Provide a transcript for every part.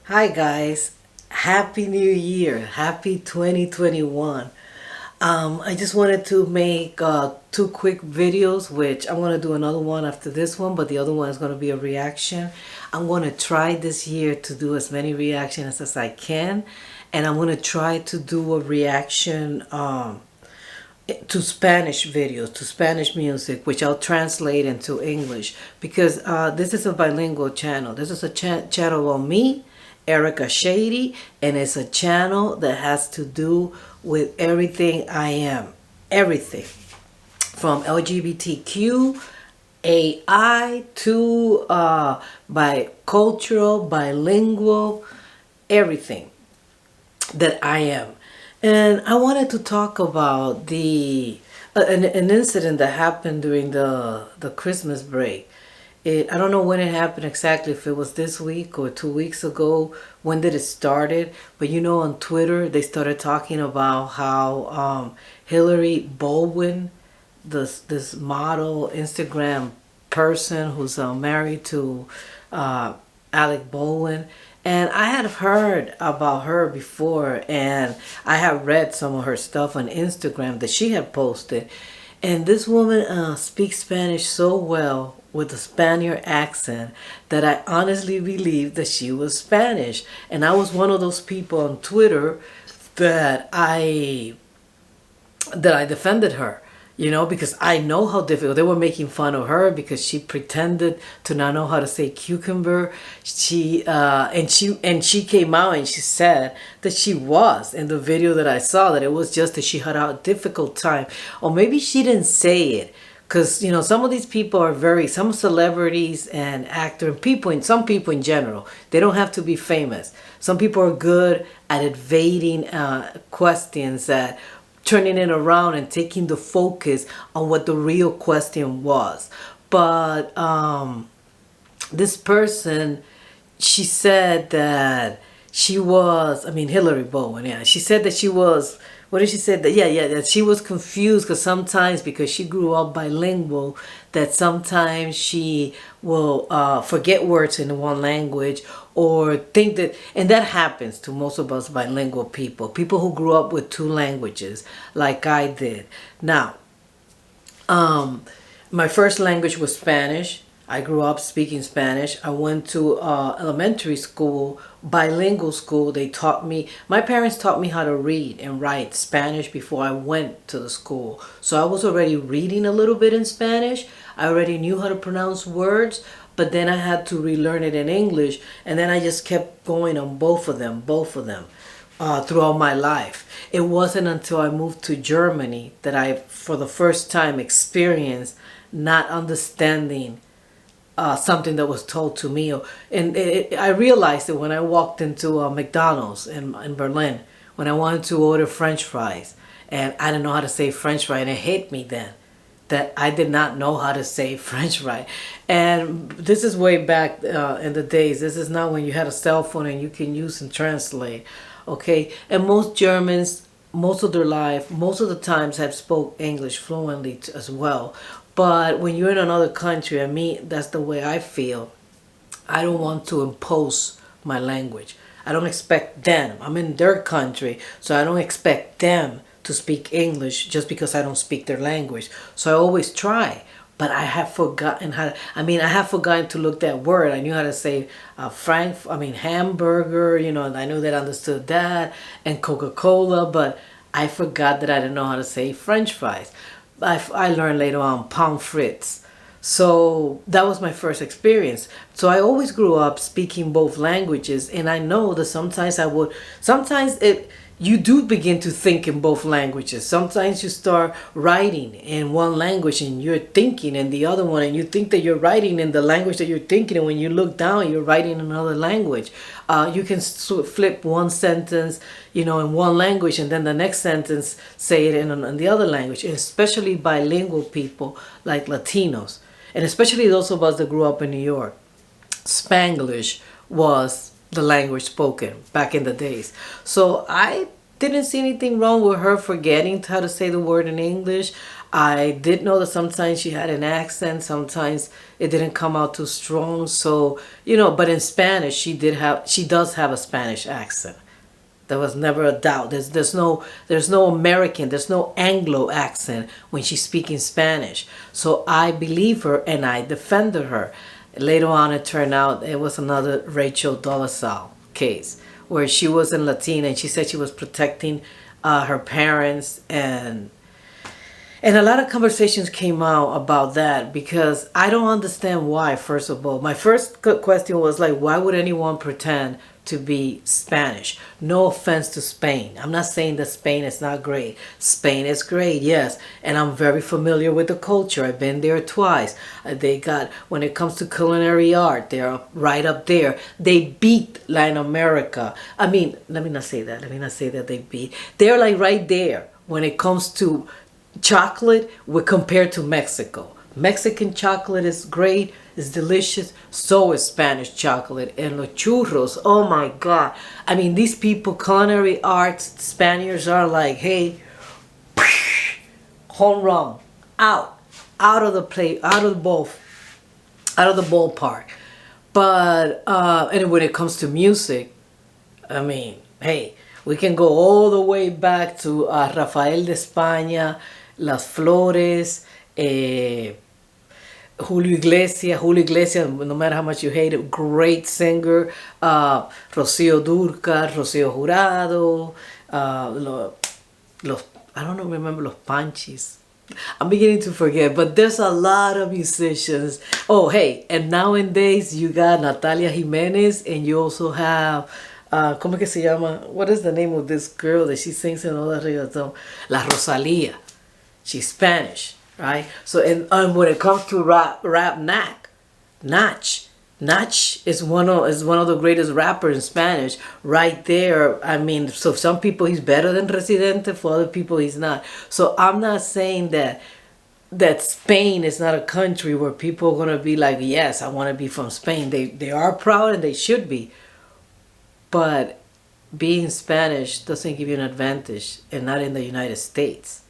Hi guys, Happy New Year, Happy 2021. I just wanted to make two quick videos, which I'm going to do another one after this one, but the other one is going to be a reaction. I'm going to try this year to do as many reactions as I can, and I'm going to try to do a reaction to Spanish videos, to Spanish music, which I'll translate into English because this is a bilingual channel. This is a channel on me, Erica Shady, and it's a channel that has to do with everything I am. Everything from LGBTQ, AI to bicultural, bilingual, everything that I am. And I wanted to talk about an incident that happened during the Christmas break. I don't know when it happened exactly, if it was this week or 2 weeks ago. When did it started? But on Twitter they started talking about how Hillary Baldwin, this model Instagram person who's married to Alec Baldwin. And I had heard about her before, and I have read some of her stuff on Instagram that she had posted. And this woman speaks Spanish so well with a Spaniard accent that I honestly believed that she was Spanish. And I was one of those people on Twitter that I defended her, because I know how difficult. They were making fun of her because she pretended to not know how to say cucumber. She came out and she said that she was, in the video that I saw, that it was just that she had a difficult time, or maybe she didn't say it. Because some of these people are some celebrities and actors and some people in general, they don't have to be famous. Some people are good at evading questions, that turning it around and taking the focus on what the real question was. But this person, she said that she was, Hillary Bowen, yeah, she said that she was, what did she say? That she was confused because sometimes, because she grew up bilingual, that sometimes she will forget words in one language, or think that, and that happens to most of us bilingual people who grew up with two languages, like I did. Now, my first language was Spanish. I grew up speaking Spanish. I went to elementary school, bilingual school. My parents taught me how to read and write Spanish before I went to the school. So I was already reading a little bit in Spanish. I already knew how to pronounce words, but then I had to relearn it in English. And then I just kept going on both of them, throughout my life. It wasn't until I moved to Germany that I, for the first time, experienced not understanding something that was told to me. I realized it when I walked into McDonald's in Berlin, when I wanted to order French fries, and I didn't know how to say French fry, and it hit me then that I did not know how to say French fry. And this is way back in the days. This is not when you had a cell phone and you can use and translate. Okay, and most Germans, most of their life, most of the times, have spoke English fluently as well. But when you're in another country, that's the way I feel. I don't want to impose my language. I don't expect them. I'm in their country, so I don't expect them to speak English just because I don't speak their language. So I always try. But I have forgotten I have forgotten to look that word. I knew how to say hamburger, and I knew that I understood that, and Coca-Cola, but I forgot that I didn't know how to say French fries. I learned later on pommes frites. So that was my first experience. So I always grew up speaking both languages, and I know that sometimes you do begin to think in both languages. Sometimes you start writing in one language and you're thinking in the other one, and you think that you're writing in the language that you're thinking, and when you look down, you're writing in another language. You can flip one sentence, in one language, and then the next sentence say it in the other language, especially bilingual people like Latinos, and especially those of us that grew up in New York. Spanglish was the language spoken back in the days. So I didn't see anything wrong with her forgetting how to say the word in English. I did know that sometimes she had an accent, sometimes it didn't come out too strong. So, but in Spanish, she does have a Spanish accent. There was never a doubt. There's no American, there's no Anglo accent when she's speaking Spanish. So I believe her and I defended her. Later on, it turned out it was another Rachel Dolezal case where she was in Latina and she said she was protecting her parents, and a lot of conversations came out about that because I don't understand why. First of all, my first question was like, why would anyone pretend to be Spanish? No offense to Spain. I'm not saying that Spain is not great. Spain is great, yes. And I'm very familiar with the culture. I've been there twice. When it comes to culinary art, they're right up there. They beat Latin America. I mean, let me not say that. Let me not say that they beat. They're like right there when it comes to chocolate compared to Mexico. Mexican chocolate is great, is delicious. So is Spanish chocolate. And los churros, oh my God. I mean, these people, culinary arts, Spaniards are like, hey, home run, out of the plate, out of the ballpark. But and when it comes to music, I mean, hey, we can go all the way back to Rafael de España, Las Flores, Julio Iglesias, no matter how much you hate it, great singer. Rocío Dúrcal, Rocío Jurado, I don't know, remember Los Panchis. I'm beginning to forget, but there's a lot of musicians. Oh, hey, and nowadays you got Natalia Jimenez, and you also have, ¿cómo que se llama? What is the name of this girl that she sings in all that reggaeton? La Rosalía. She's Spanish, right? So, and when it comes to rap, Nach is one of the greatest rappers in Spanish, right there. I mean, so some people he's better than Residente, for other people he's not. So I'm not saying that Spain is not a country where people are gonna be like, yes, I want to be from Spain. They are proud and they should be, but being Spanish doesn't give you an advantage, and not in the United States.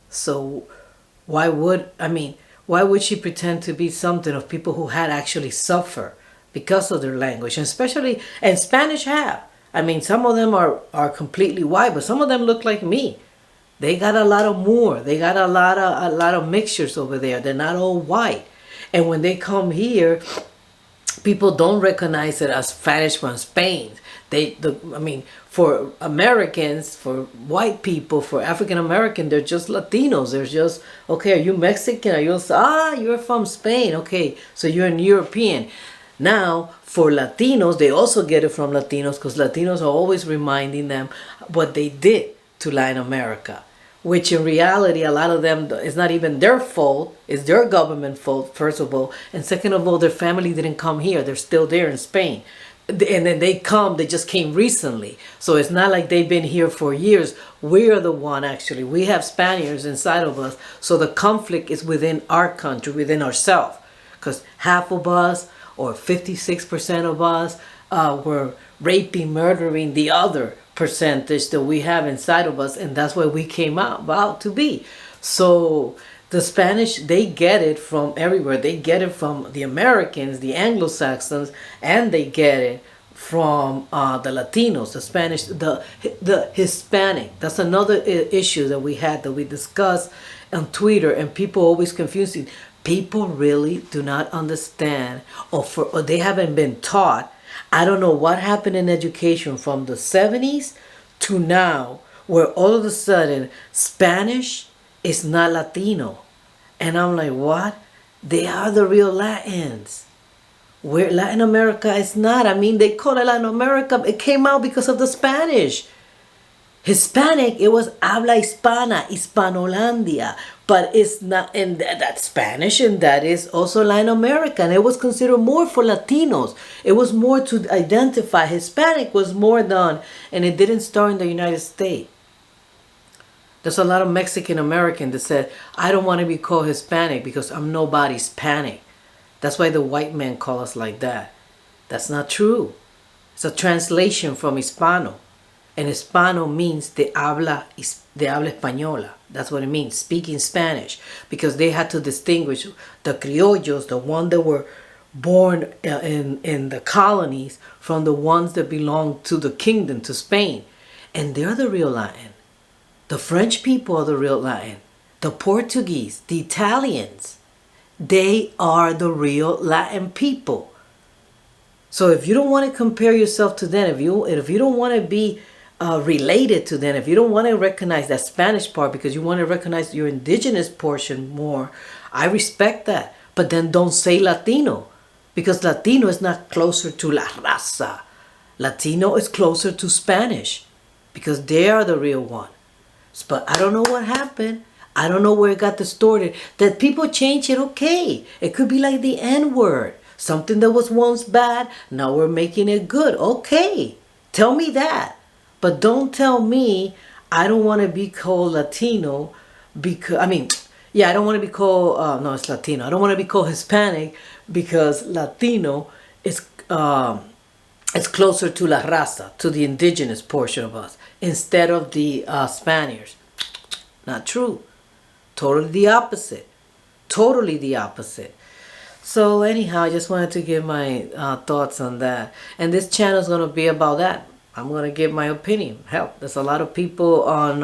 So why would she pretend to be something of people who had actually suffered because of their language? And Spanish have. I mean, some of them are completely white, but some of them look like me. They got a lot of more. They got a lot of mixtures over there. They're not all white. And when they come here, people don't recognize it as Spanish from Spain. For Americans, for white people, for African American, they're just Latinos. They're just, okay, are you Mexican? You're from Spain. Okay, so you're an European. Now, for Latinos, they also get it from Latinos because Latinos are always reminding them what they did to Latin America, which in reality, a lot of them, it's not even their fault. It's their government fault, first of all. And second of all, their family didn't come here. They're still there in Spain. And then they just came recently. So it's not like they've been here for years. We're the one, actually. We have Spaniards inside of us. So the conflict is within our country, within ourselves. Because half of us, or 56% of us, were raping, murdering the other percentage that we have inside of us. And that's why we came out to be. So the Spanish, they get it from everywhere. They get it from the Americans, the Anglo-Saxons, and they get it from the Latinos, the Spanish, the Hispanic. That's another issue that we discussed on Twitter, and people always confusing. People really do not understand, or they haven't been taught. I don't know what happened in education from the 70s to now, where all of a sudden Spanish is not Latino. And I'm like, what? They are the real Latins. Where Latin America is not. I mean, they call it Latin America. It came out because of the Spanish. Hispanic, it was habla hispana, Hispanolandia. But it's not, and that's Spanish, and that is also Latin American. It was considered more for Latinos. It was more to identify. Hispanic was more done, and it didn't start in the United States. There's a lot of Mexican Americans that said, I don't want to be called Hispanic because I'm nobody's panic. That's why the white men call us like that. That's not true. It's a translation from Hispano. And Hispano means de habla española. That's what it means, speaking Spanish. Because they had to distinguish the criollos, the ones that were born in the colonies, from the ones that belonged to the kingdom, to Spain. And they're the real Latin. The French people are the real Latin. The Portuguese, the Italians, they are the real Latin people. So if you don't want to compare yourself to them, if you don't want to be related to them, if you don't want to recognize that Spanish part because you want to recognize your indigenous portion more, I respect that. But then don't say Latino, because Latino is not closer to la raza. Latino is closer to Spanish, because they are the real one. But I don't know what happened. I don't know where it got distorted. That people change it, okay. It could be like the N-word. Something that was once bad, now we're making it good. Okay, tell me that. But don't tell me I don't want to be called Latino because, I don't want to be called, no, it's Latino. I don't want to be called Hispanic because Latino is closer to la raza, to the indigenous portion of us, instead of the Spaniards. Not true. Totally the opposite. Totally the opposite. So anyhow, I just wanted to give my thoughts on that. And this channel is going to be about that. I'm going to give my opinion. Hell, there's a lot of people on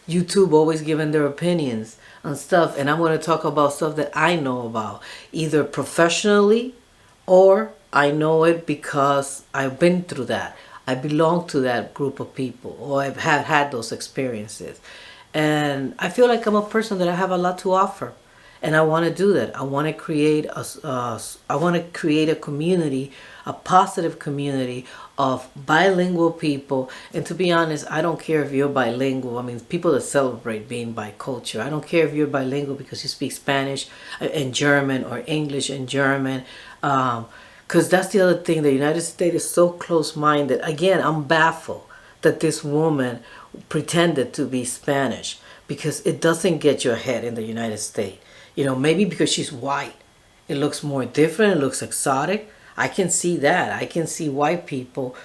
YouTube always giving their opinions on stuff. And I'm going to talk about stuff that I know about. Either professionally, or I know it because I've been through that. I belong to that group of people, or I've had those experiences. And I feel like I'm a person that I have a lot to offer. And I want to do that. I want to create a community, a positive community of bilingual people. And to be honest, I don't care if you're bilingual. People that celebrate being bicultural. I don't care if you're bilingual because you speak Spanish and German, or English and German. Because that's the other thing. The United States is so close-minded. Again, I'm baffled that this woman pretended to be Spanish, because it doesn't get you ahead in the United States. Maybe because she's white, it looks more different, it looks exotic. I can see that. I can see white people,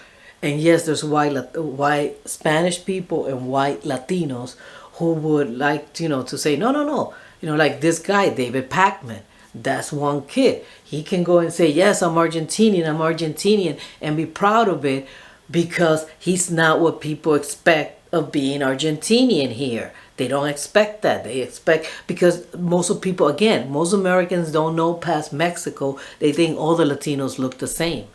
and yes, there's white Spanish people and white Latinos who would like, to say, no. Like this guy, David Pacman, that's one kid. He can go and say, yes, I'm Argentinian, and be proud of it, because he's not what people expect of being Argentinian here. They don't expect that. They expect, because most Americans don't know past Mexico. They think all the Latinos look the same.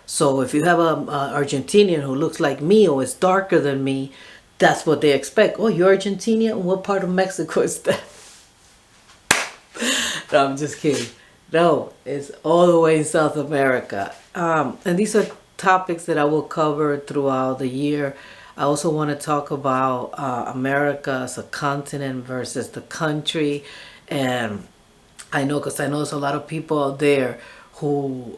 So if you have an Argentinian who looks like me or is darker than me, that's what they expect. Oh, you're Argentinian? What part of Mexico is that? No, I'm just kidding. No, it's all the way in South America. And these are topics that I will cover throughout the year. I also want to talk about America as a continent versus the country. And I know there's a lot of people out there who,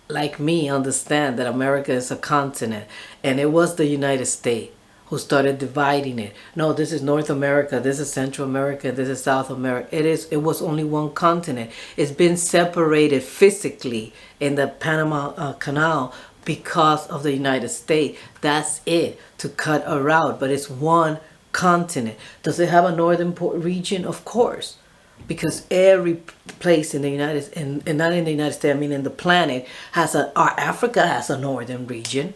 like me, understand that America is a continent. And it was the United States who started dividing it. No, this is North America, this is Central America, this is South America. It was only one continent. It's been separated physically in the Panama Canal because of the United States. That's it, to cut a route. But it's one continent. Does it have a northern region? Of course, because every place in the United, and not in the United States, in the planet, Africa has a northern region.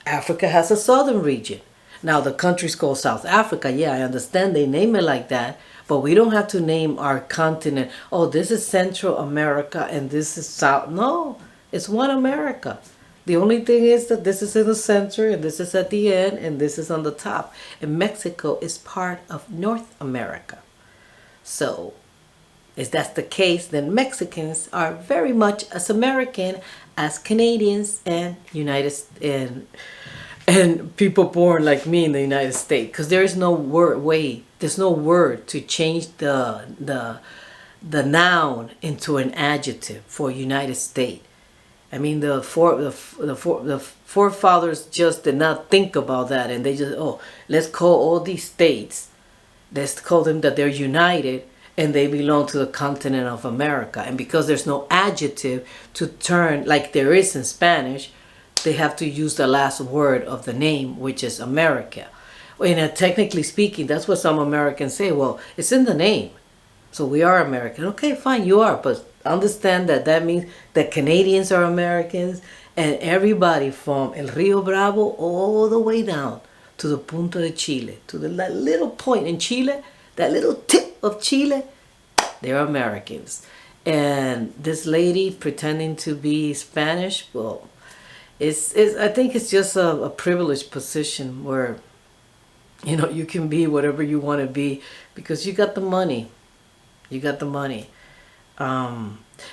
Africa has a southern region. Now the country's called South Africa. Yeah, I understand they name it like that, but we don't have to name our continent, oh, this is Central America and this is South. No, it's one America. The only thing is that this is in the center and this is at the end and this is on the top. And Mexico is part of North America. So, if that's the case, then Mexicans are very much as American as Canadians and and people born like me in the United States. Because there is no there's no word to change the noun into an adjective for United States. The forefathers just did not think about that, and they just, let's call all these states, let's call them that they're united and they belong to the continent of America. And because there's no adjective to turn, like there is in Spanish, they have to use the last word of the name, which is America. And technically speaking, that's what some Americans say. Well, it's in the name, so we are American. Okay, fine, you are, but understand that that means that Canadians are Americans, and everybody from El Rio Bravo all the way down to the Punta de Chile, to that little point in Chile, that little tip of Chile, they're Americans. And this lady pretending to be Spanish, well, I think it's just a privileged position where, you know, you can be whatever you want to be because you got the money. You got the money.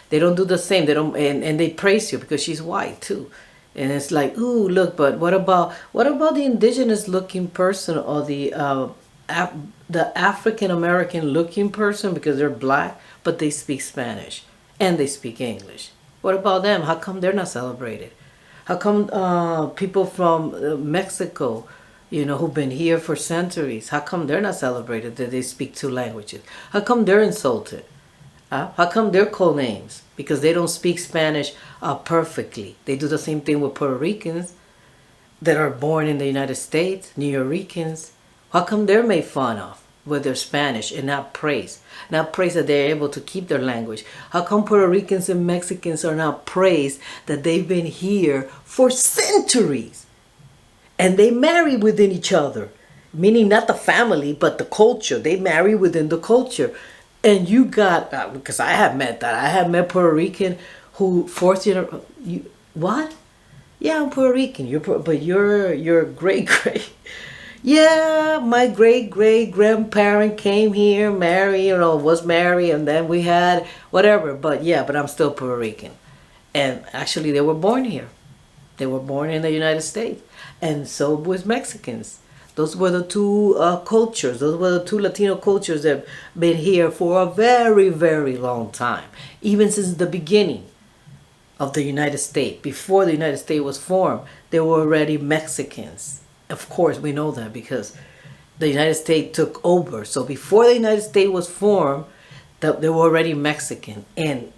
They don't do the same. They don't, and they praise you because she's white too. And it's like, ooh, look, but what about the indigenous looking person or the African American looking person because they're black, but they speak Spanish and they speak English? What about them? How come they're not celebrated? How come people from Mexico, you know, who've been here for centuries, how come they're not celebrated that they speak two languages? How come they're insulted? How come they're called names? Because they don't speak Spanish perfectly. They do the same thing with Puerto Ricans that are born in the United States, New Yorkers. How come they're made fun of with their Spanish and not praised? Not praised that they're able to keep their language. How come Puerto Ricans and Mexicans are not praised that they've been here for centuries? And they marry within each other, meaning not the family, but the culture. They marry within the culture. And you got, because I have met that. I have met Puerto Rican who fourth generation, what? Yeah, I'm Puerto Rican. But you're great. Yeah, my great grandparent came here, married, you know, was married, and then we had whatever. But yeah, but I'm still Puerto Rican. And actually, they were born here. They were born in the United States. And so was Mexicans. Those were the two cultures. Those were the two Latino cultures that have been here for a very, very long time. Even since the beginning of the United States. Before the United States was formed, there were already Mexicans. Of course, we know that because the United States took over. So before the United States was formed, there were already Mexican in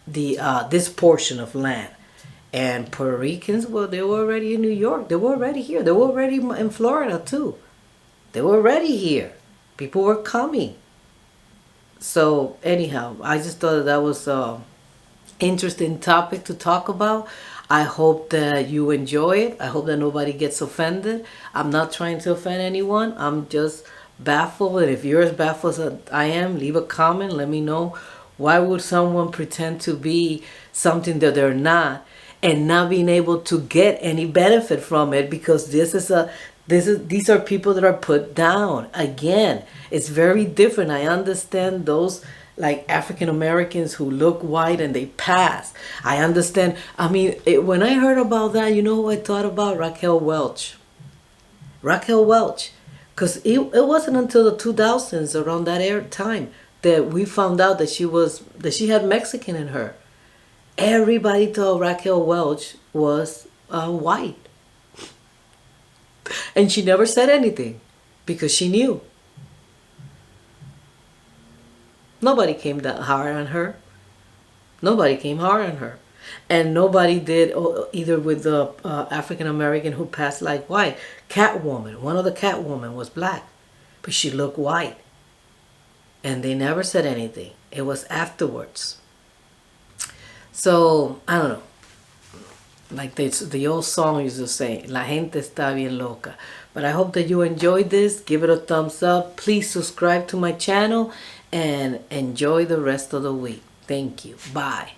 this portion of land. And Puerto Ricans, well, they were already in New York. They were already here. They were already in Florida, too. They were already here. People were coming. So, anyhow, I just thought that was an interesting topic to talk about. I hope that you enjoy it. I hope that nobody gets offended. I'm not trying to offend anyone. I'm just baffled. And if you're as baffled as I am, leave a comment. Let me know. Why would someone pretend to be something that they're not? And not being able to get any benefit from it because these are people that are put down. Again, it's very different. I understand those like African Americans who look white and they pass. I understand. I mean, when I heard about that, you know who I thought about? Raquel Welch. Raquel Welch. Because it wasn't until the 2000s, around that time, that we found out that she had Mexican in her. Everybody thought Raquel Welch was white. And she never said anything because she knew. Nobody came that hard on her. Nobody came hard on her. And nobody did either with the African American who passed like white. Catwoman, one of the Catwoman was black, but she looked white. And they never said anything. It was afterwards. So, I don't know. Like the old song used to say, La gente está bien loca. But I hope that you enjoyed this. Give it a thumbs up. Please subscribe to my channel and enjoy the rest of the week. Thank you. Bye.